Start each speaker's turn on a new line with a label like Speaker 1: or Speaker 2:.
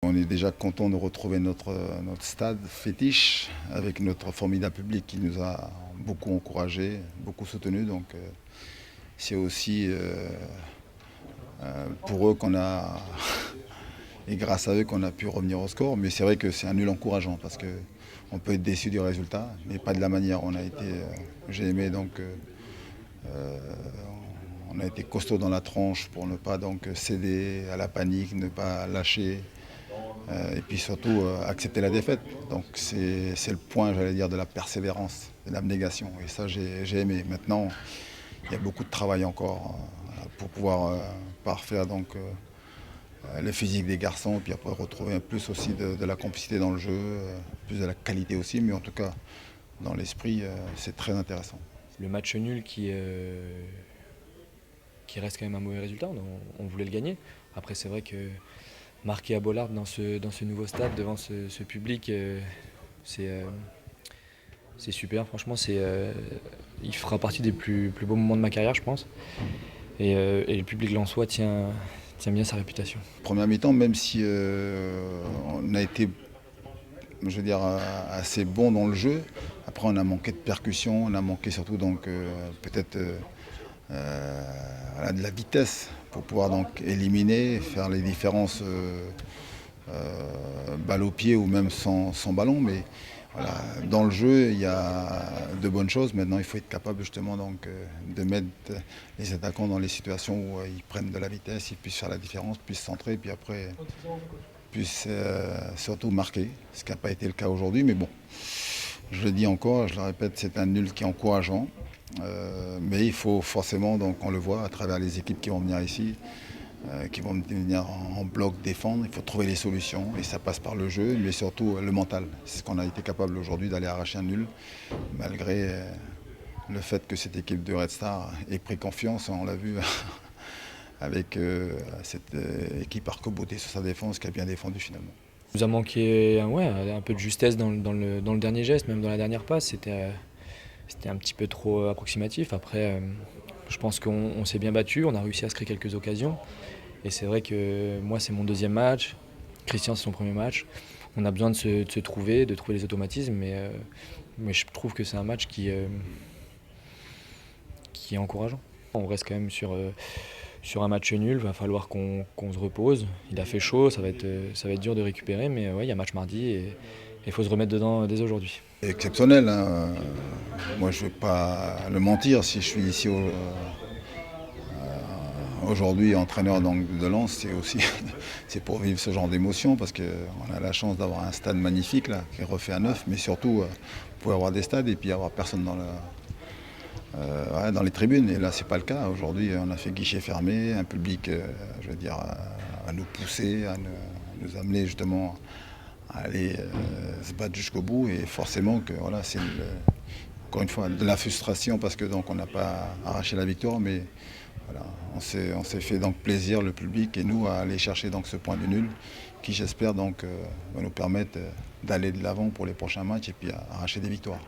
Speaker 1: on est déjà content de retrouver notre stade fétiche avec notre formidable public qui nous a beaucoup encouragés, beaucoup soutenus. Donc c'est aussi pour eux qu'on a et grâce à eux qu'on a pu revenir au score. Mais c'est vrai que c'est un nul encourageant parce qu'on peut être déçu du résultat, mais pas de la manière. On a été, j'ai aimé donc. On a été costaud dans la tronche pour ne pas donc céder à la panique, ne pas lâcher et puis surtout accepter la défaite. Donc c'est le point, j'allais dire, de la persévérance, de l'abnégation. Et ça, j'ai aimé. Maintenant, il y a beaucoup de travail encore pour pouvoir parfaire donc, le physique des garçons, puis après retrouver plus aussi de la complicité dans le jeu, plus de la qualité aussi, mais en tout cas, dans l'esprit, c'est très intéressant.
Speaker 2: Le match nul qui reste quand même un mauvais résultat, on voulait le gagner. Après c'est vrai que marquer à Bollaert dans ce nouveau stade, devant ce public, c'est super, franchement il fera partie des plus beaux moments de ma carrière je pense. Et le public lensois tient bien sa réputation.
Speaker 1: Première mi-temps, même si on a été, je veux dire, assez bon dans le jeu, après on a manqué de percussion, on a manqué surtout donc peut-être voilà, de la vitesse pour pouvoir donc éliminer, faire les différences balle au pied ou même sans ballon. Mais voilà, dans le jeu, il y a de bonnes choses. Maintenant, il faut être capable justement donc, de mettre les attaquants dans les situations où ils prennent de la vitesse, ils puissent faire la différence, puissent centrer, puis après puissent surtout marquer, ce qui n'a pas été le cas aujourd'hui. Mais bon, je le dis encore, je le répète, c'est un nul qui est encourageant. Mais il faut forcément, donc on le voit à travers les équipes qui vont venir ici, qui vont venir en bloc défendre, il faut trouver les solutions et ça passe par le jeu, mais surtout le mental. C'est ce qu'on a été capable aujourd'hui d'aller arracher un nul, malgré le fait que cette équipe de Red Star ait pris confiance, on l'a vu avec cette équipe arc-boutée sur sa défense qui a bien défendu finalement.
Speaker 2: Il nous a manqué un peu de justesse dans le dernier geste, même dans la dernière passe. C'était un petit peu trop approximatif. Après, je pense qu'on s'est bien battu, on a réussi à se créer quelques occasions. Et c'est vrai que moi, c'est mon deuxième match. Christian, c'est son premier match. On a besoin de se trouver, de trouver les automatismes. Mais je trouve que c'est un match qui est encourageant. On reste quand même sur un match nul. Il va falloir qu'on se repose. Il a fait chaud, ça va être dur de récupérer. Mais ouais, il y a match mardi et il faut se remettre dedans dès aujourd'hui.
Speaker 1: Exceptionnel, hein. Moi je ne vais pas le mentir, si je suis ici aujourd'hui entraîneur de Lens, c'est aussi c'est pour vivre ce genre d'émotion parce qu'on a la chance d'avoir un stade magnifique là, qui est refait à neuf, mais surtout pouvoir avoir des stades et puis avoir personne dans les tribunes. Et là c'est pas le cas. Aujourd'hui on a fait guichet fermé, un public je veux dire, à nous pousser, à nous amener justement à aller se battre jusqu'au bout. Et forcément que voilà, c'est encore une fois de la frustration parce que donc on n'a pas arraché la victoire, mais voilà, on s'est fait donc plaisir, le public et nous, à aller chercher donc ce point de nul qui j'espère donc va nous permettre d'aller de l'avant pour les prochains matchs et puis à arracher des victoires.